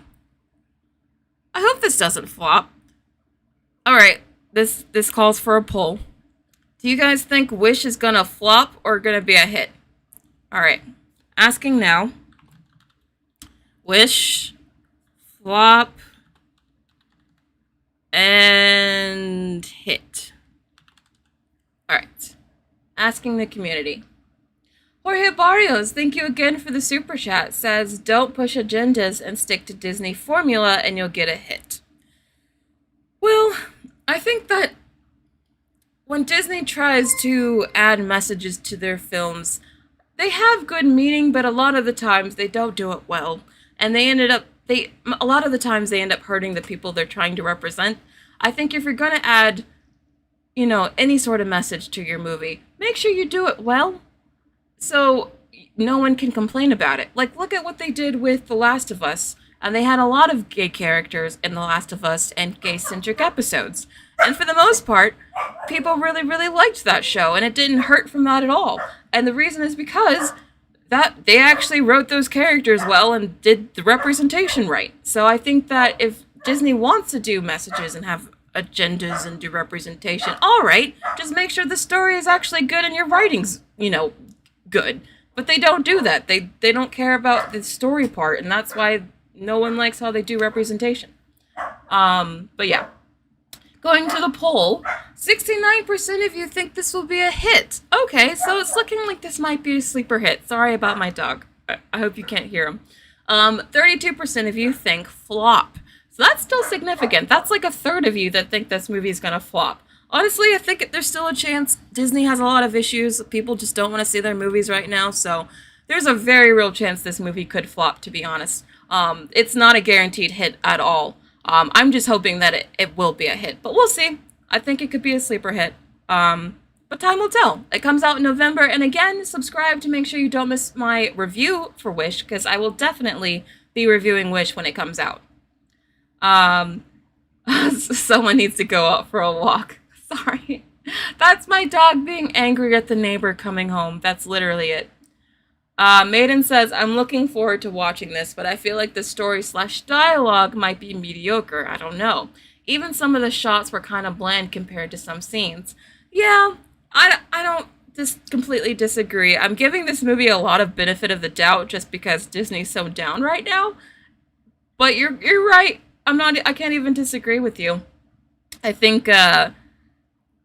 I hope this doesn't flop. Alright, this calls for a poll. Do you guys think Wish is gonna flop or gonna be a hit? Alright, asking now. Wish, flop, and hit. Alright. Asking the community. Jorge Barrios, thank you again for the super chat. Says, don't push agendas and stick to Disney formula and you'll get a hit. Well, I think that when Disney tries to add messages to their films, they have good meaning, but a lot of the times they don't do it well. And a lot of the times they end up hurting the people they're trying to represent. I think if you're going to add, any sort of message to your movie, make sure you do it well so no one can complain about it. Like, look at what they did with The Last of Us. and they had a lot of gay characters in The Last of Us and gay-centric episodes. And for the most part, people really, really liked that show, and it didn't hurt from that at all. And the reason is because that they actually wrote those characters well and did the representation right. So I think that if Disney wants to do messages and have agendas and do representation, all right, just make sure the story is actually good and your writing's, good. But they don't do that. They don't care about the story part, and that's why no one likes how they do representation. But yeah. Going to the poll, 69% of you think this will be a hit. Okay, so it's looking like this might be a sleeper hit. Sorry about my dog. I hope you can't hear him. 32% of you think flop. So that's still significant. That's like a third of you that think this movie is going to flop. Honestly, I think there's still a chance. Disney has a lot of issues. People just don't want to see their movies right now. So there's a very real chance this movie could flop, to be honest. It's not a guaranteed hit at all. I'm just hoping that it will be a hit, but we'll see. I think it could be a sleeper hit. But time will tell. It comes out in November, and again, subscribe to make sure you don't miss my review for Wish, because I will definitely be reviewing Wish when it comes out. Someone needs to go out for a walk. Sorry. That's my dog being angry at the neighbor coming home. That's literally it. Maiden says, I'm looking forward to watching this, but I feel like the story/dialogue might be mediocre. I don't know. Even some of the shots were kind of bland compared to some scenes. Yeah, I don't just completely disagree. I'm giving this movie a lot of benefit of the doubt just because Disney's so down right now. But you're right. I can't even disagree with you. I think,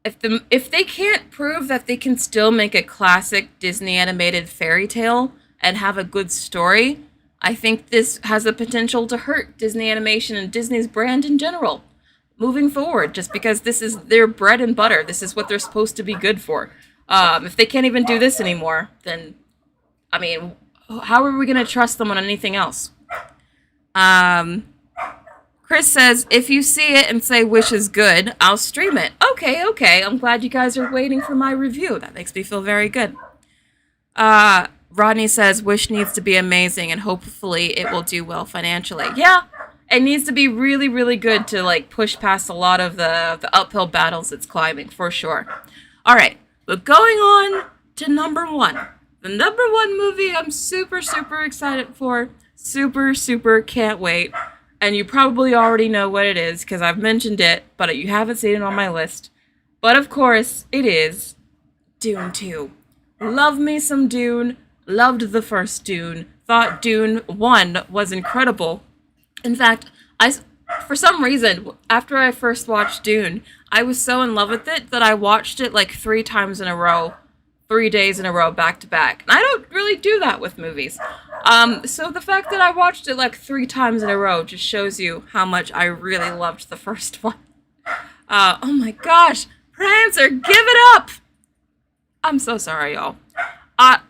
if they can't prove that they can still make a classic Disney animated fairy tale and have a good story, I think this has the potential to hurt Disney animation and Disney's brand in general moving forward, just because this is their bread and butter. This is what they're supposed to be good for. If they can't even do this anymore, then, I mean, how are we going to trust them on anything else? Chris says, if you see it and say Wish is good, I'll stream it. Okay. I'm glad you guys are waiting for my review. That makes me feel very good. Rodney says, Wish needs to be amazing and hopefully it will do well financially. Yeah, it needs to be really, really good to push past a lot of the uphill battles it's climbing, for sure. All right, but going on to number one. The number one movie I'm super, super excited for. Super, super can't wait. And you probably already know what it is, because I've mentioned it, but you haven't seen it on my list. But of course, it is Dune 2. Love me some Dune. Loved the first Dune. Thought Dune 1 was incredible. In fact, for some reason, after I first watched Dune, I was so in love with it that I watched it 3 times in a row. 3 days in a row, back to back. And I don't really do that with movies. So the fact that I watched it 3 times in a row just shows you how much I really loved the first one. Oh my gosh, Prancer, give it up! I'm so sorry, y'all. I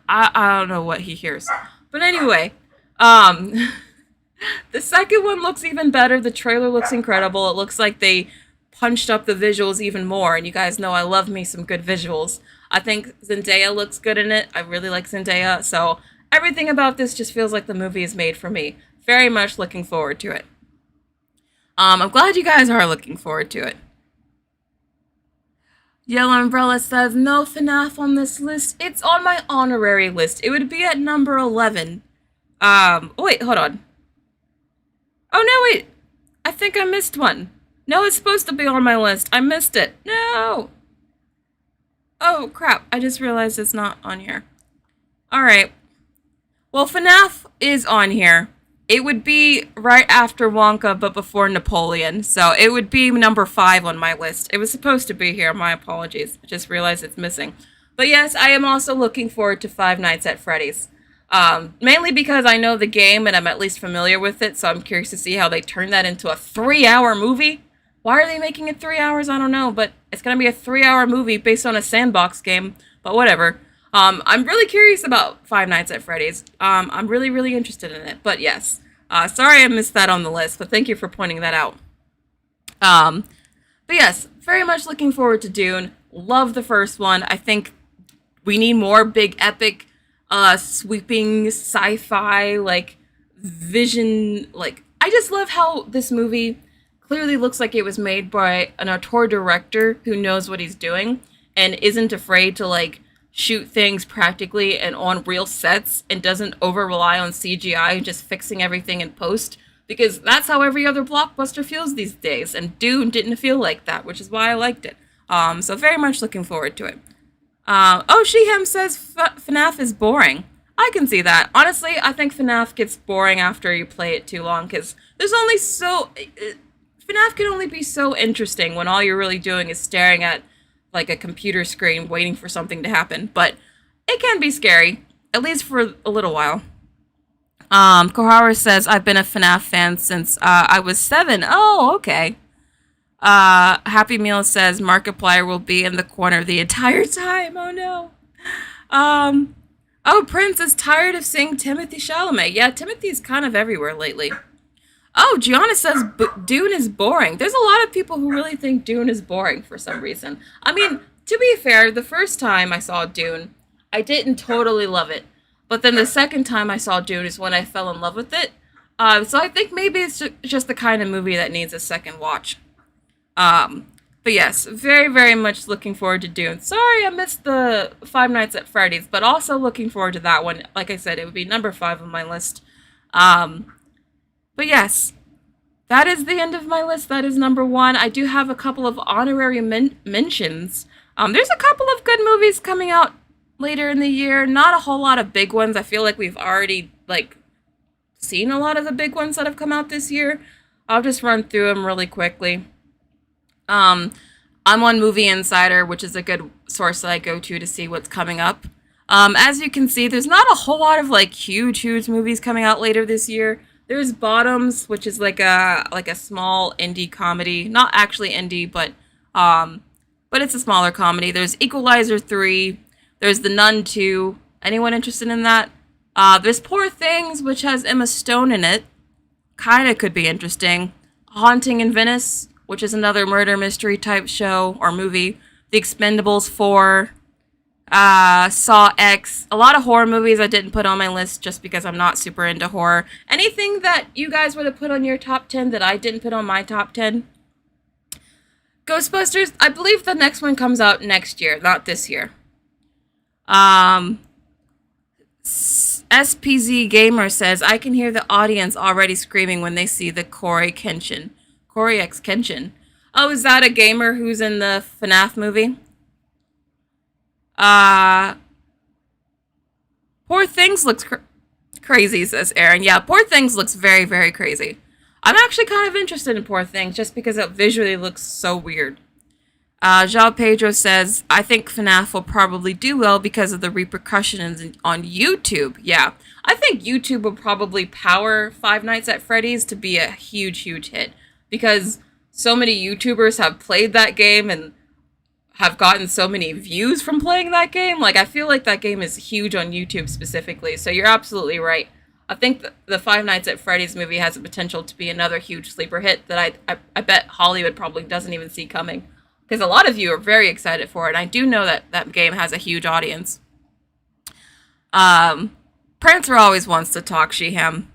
don't know what he hears. But anyway, the second one looks even better. The trailer looks incredible. It looks like they punched up the visuals even more, and you guys know I love me some good visuals. I think Zendaya looks good in it. I really like Zendaya, so everything about this just feels like the movie is made for me. Very much looking forward to it. I'm glad you guys are looking forward to it. Yellow Umbrella says, no FNAF on this list. It's on my honorary list. It would be at number 11. Wait, hold on. Oh, no, wait. I think I missed one. No, it's supposed to be on my list. I missed it. No. Oh, crap. I just realized it's not on here. Alright. Well, FNAF is on here. It would be right after Wonka, but before Napoleon. So it would be number 5 on my list. It was supposed to be here. My apologies. I just realized it's missing. But yes, I am also looking forward to Five Nights at Freddy's. Mainly because I know the game and I'm at least familiar with it. So I'm curious to see how they turn that into a 3-hour movie. Why are they making it 3 hours? I don't know, but it's going to be a 3-hour movie based on a sandbox game, but whatever. I'm really curious about Five Nights at Freddy's. I'm really, really interested in it, but yes. Sorry I missed that on the list, but thank you for pointing that out. But yes, very much looking forward to Dune. Love the first one. I think we need more big, epic, sweeping sci-fi, vision, I just love how this movie clearly looks like it was made by an auteur director who knows what he's doing and isn't afraid to like shoot things practically and on real sets and doesn't over rely on CGI and just fixing everything in post, because that's how every other blockbuster feels these days, and Dune didn't feel like that, which is why I liked it. So very much looking forward to it. Shehem says FNAF is boring. I can see that. Honestly, I think FNAF gets boring after you play it too long, because there's only FNAF can only be so interesting when all you're really doing is staring at like a computer screen waiting for something to happen, but it can be scary, at least for a little while. Kohara says, I've been a FNAF fan since I was 7. Oh, okay. Happy Meal says, Markiplier will be in the corner the entire time. Oh, no. Prince is tired of seeing Timothée Chalamet. Yeah, Timothy's kind of everywhere lately. Oh, Gianna says Dune is boring. There's a lot of people who really think Dune is boring for some reason. I mean, to be fair, the first time I saw Dune, I didn't totally love it. But then the second time I saw Dune is when I fell in love with it. So I think maybe it's just the kind of movie that needs a second watch. But yes, very, very much looking forward to Dune. Sorry I missed the Five Nights at Freddy's, but also looking forward to that one. Like I said, it would be number 5 on my list. But yes, that is the end of my list. That is number 1. I do have a couple of honorary mentions. There's a couple of good movies coming out later in the year. Not a whole lot of big ones. I feel like we've already seen a lot of the big ones that have come out this year. I'll just run through them really quickly. I'm on Movie Insider, which is a good source that I go to see what's coming up. As you can see, there's not a whole lot of huge movies coming out later this year. There's Bottoms, which is like a small indie comedy. Not actually indie, but it's a smaller comedy. There's Equalizer 3. There's The Nun 2. Anyone interested in that? There's Poor Things, which has Emma Stone in it. Kinda could be interesting. Haunting in Venice, which is another murder mystery type show or movie. The Expendables 4. Saw X. A lot of horror movies I didn't put on my list just because I'm not super into horror. Anything that you guys would have put on your top 10 that I didn't put on my top 10? Ghostbusters, I believe the next one comes out next year, not this year. SPZ Gamer says, I can hear the audience already screaming when they see the Corey X Kenshin. Oh, is that a gamer who's in the FNAF movie? Poor Things looks crazy, says Aaron. Yeah, Poor Things looks very, very crazy. I'm actually kind of interested in Poor Things just because it visually looks so weird. João Pedro says, I think FNAF will probably do well because of the repercussions on YouTube. Yeah, I think YouTube will probably power Five Nights at Freddy's to be a huge, huge hit because so many YouTubers have played that game and have gotten so many views from playing that game. I feel like that game is huge on YouTube specifically, so you're absolutely right. I think the Five Nights at Freddy's movie has the potential to be another huge sleeper hit that I bet Hollywood probably doesn't even see coming. Because a lot of you are very excited for it, and I do know that game has a huge audience. Prancer always wants to talk, Sheehan.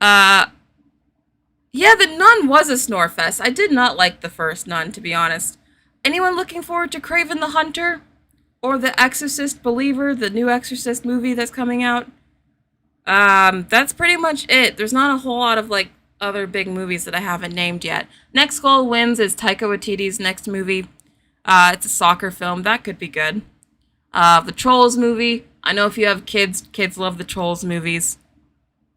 Yeah, The Nun was a snore fest. I did not like the first Nun, to be honest. Anyone looking forward to Kraven the Hunter? Or The Exorcist Believer, the new Exorcist movie that's coming out? That's pretty much it. There's not a whole lot of, other big movies that I haven't named yet. Next Goal Wins is Taika Waititi's next movie. It's a soccer film. That could be good. The Trolls movie. I know if you have kids love the Trolls movies.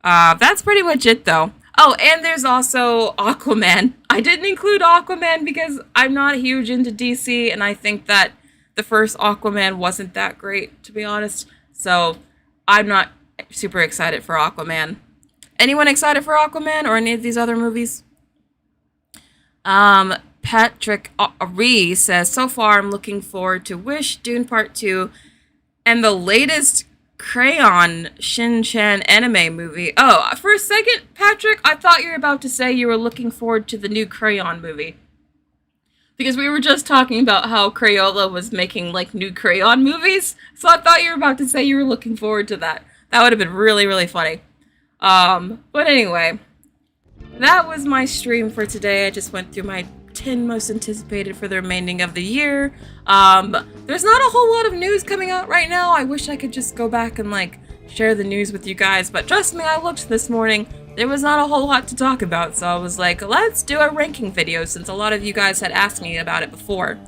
That's pretty much it, though. Oh, and there's also Aquaman. I didn't include Aquaman because I'm not huge into DC, and I think that the first Aquaman wasn't that great, to be honest. So, I'm not super excited for Aquaman. Anyone excited for Aquaman or any of these other movies? Patrick Ree says, so far I'm looking forward to Wish, Dune Part 2, and the latest Crayon Shin-Chan anime movie. Oh, for a second, Patrick, I thought you were about to say you were looking forward to the new Crayon movie. Because we were just talking about how Crayola was making, new Crayon movies, so I thought you were about to say you were looking forward to that. That would have been really, really funny. But anyway, that was my stream for today. I just went through my 10 most anticipated for the remaining of the year. There's not a whole lot of news coming out right now. I wish I could just go back and like share the news with you guys, but trust me, I looked this morning. There was not a whole lot to talk about, so I was like, let's do a ranking video since a lot of you guys had asked me about it before.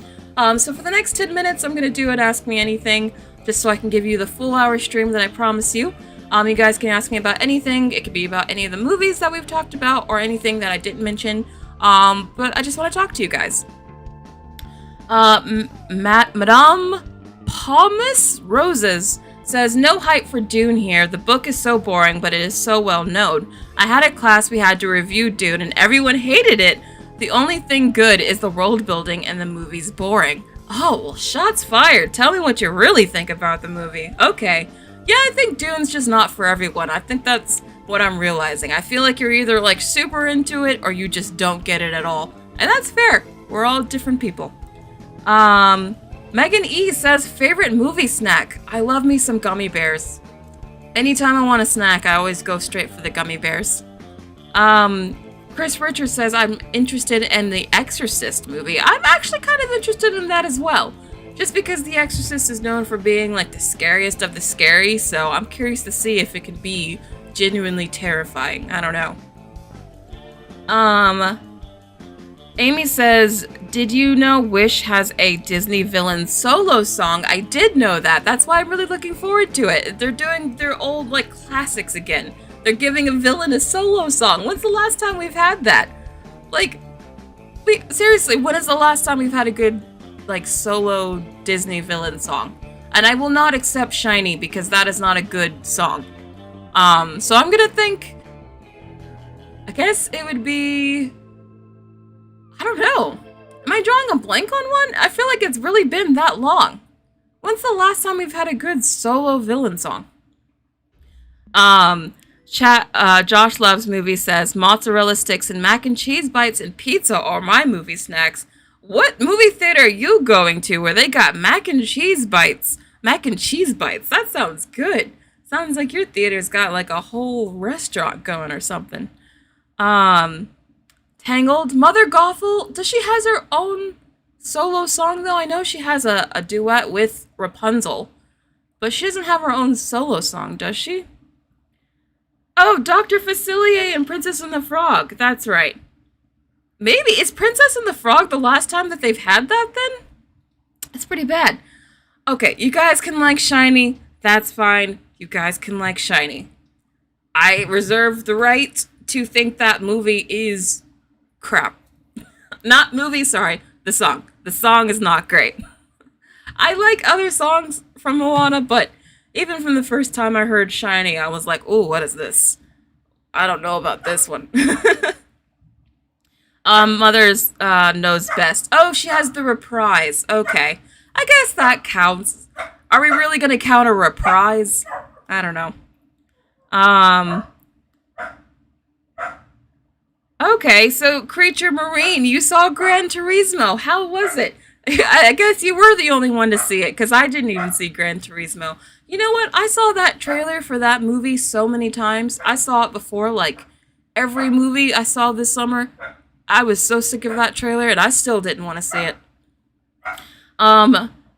So for the next 10 minutes, I'm gonna do an Ask Me Anything, just so I can give you the full hour stream that I promised you. You guys can ask me about anything. It could be about any of the movies that we've talked about or anything that I didn't mention. But I just want to talk to you guys. Madame Palmas Roses says, no hype for Dune here. The book is so boring, but it is so well known. I had a class we had to review Dune and everyone hated it. The only thing good is the world building and the movie's boring. Oh, well, shots fired. Tell me what you really think about the movie. Okay. Yeah, I think Dune's just not for everyone. I think that's what I'm realizing. I feel like you're either like super into it or you just don't get it at all. And that's fair. We're all different people. Megan E says, favorite movie snack. I love me some gummy bears. Anytime I want a snack, I always go straight for the gummy bears. Chris Richards says, I'm interested in the Exorcist movie. I'm actually kind of interested in that as well. Just because The Exorcist is known for being like the scariest of the scary, so I'm curious to see if it could be genuinely terrifying. I don't know. Amy says, did you know Wish has a Disney villain solo song? I did know that. That's why I'm really looking forward to it. They're doing their old like classics again. They're giving a villain a solo song. When's the last time we've had that? Like, seriously, when is the last time we've had a good like solo Disney villain song? And I will not accept Shiny because that is not a good song. So I'm gonna think, I guess it would be, I don't know. Am I drawing a blank on one? I feel like it's really been that long. When's the last time we've had a good solo villain song? Josh Loves Movie says, mozzarella sticks and mac and cheese bites and pizza are my movie snacks. What movie theater are you going to where they got mac and cheese bites? Mac and cheese bites. That sounds good. Sounds like your theater's got like a whole restaurant going or something. Tangled. Mother Gothel. Does she has her own solo song though? I know she has a duet with Rapunzel. But she doesn't have her own solo song, does she? Oh, Dr. Facilier and Princess and the Frog. That's right. Maybe. Is Princess and the Frog the last time that they've had that then? It's pretty bad. Okay, you guys can like Shiny. That's fine. You guys can like Shiny. I reserve the right to think that movie is crap. Not movie, sorry. The song. The song is not great. I like other songs from Moana, but even from the first time I heard Shiny, I was like, ooh, what is this? I don't know about this one. Mother's knows best. Oh, she has the reprise. Okay. I guess that counts. Are we really gonna count a reprise? I don't know. Okay, so Creature Marine, you saw Gran Turismo. How was it? I guess you were the only one to see it, because I didn't even see Gran Turismo. You know what? I saw that trailer for that movie so many times. I saw it before, like, every movie I saw this summer. I was so sick of that trailer, and I still didn't want to see it.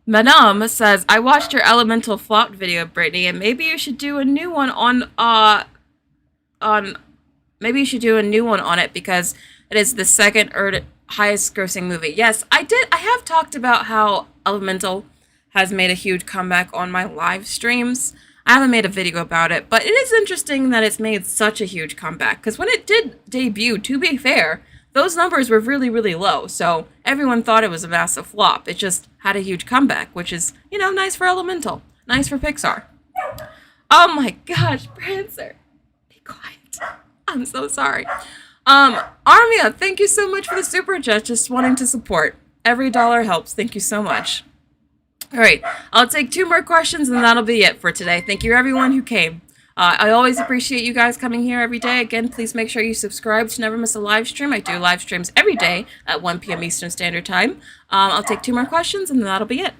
Madame says, I watched your Elemental Flop video, Brittany, and maybe you should do a new one maybe you should do a new one on it, because it is the second highest grossing movie. Yes, I have talked about how Elemental has made a huge comeback on my live streams. I haven't made a video about it, but it is interesting that it's made such a huge comeback, because when it did debut, to be fair, those numbers were really, really low, so everyone thought it was a massive flop. It just had a huge comeback, which is, you know, nice for Elemental. Nice for Pixar. Oh my gosh, Prancer. Be quiet. I'm so sorry. Armia, thank you so much for the super chat, just wanting to support. Every dollar helps. Thank you so much. All right, I'll take 2 more questions and that'll be it for today. Thank you everyone who came. I always appreciate you guys coming here every day. Again, please make sure you subscribe to never miss a live stream. I do live streams every day at 1 p.m. Eastern Standard Time. I'll take 2 more questions and that'll be it.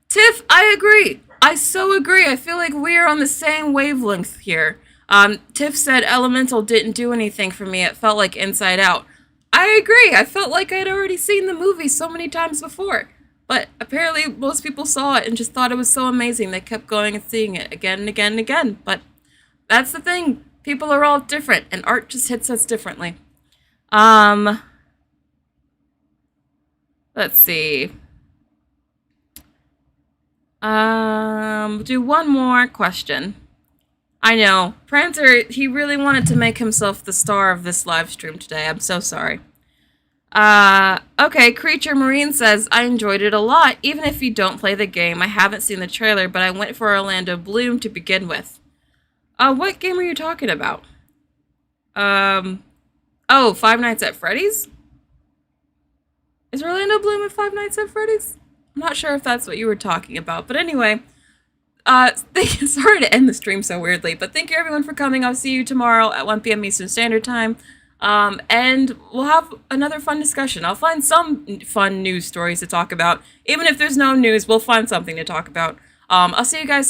Tiff, I agree. I so agree. I feel like we're on the same wavelength here. Tiff said Elemental didn't do anything for me. It felt like Inside Out. I agree. I felt like I'd already seen the movie so many times before. But apparently most people saw it and just thought it was so amazing. They kept going and seeing it again and again and again. But that's the thing. People are all different, and art just hits us differently. Um, let's see. Do one more question. I know. Prancer, he really wanted to make himself the star of this live stream today. I'm so sorry. Okay, Creature Marine says, I enjoyed it a lot, even if you don't play the game. I haven't seen the trailer, but I went for Orlando Bloom to begin with. What game are you talking about? Oh, Five Nights at Freddy's? Is Orlando Bloom at Five Nights at Freddy's? I'm not sure if that's what you were talking about, but anyway, sorry to end the stream so weirdly, but thank you everyone for coming. I'll see you tomorrow at 1 p.m. Eastern Standard Time. And we'll have another fun discussion. I'll find some fun news stories to talk about. Even if there's no news, we'll find something to talk about. I'll see you guys tomorrow.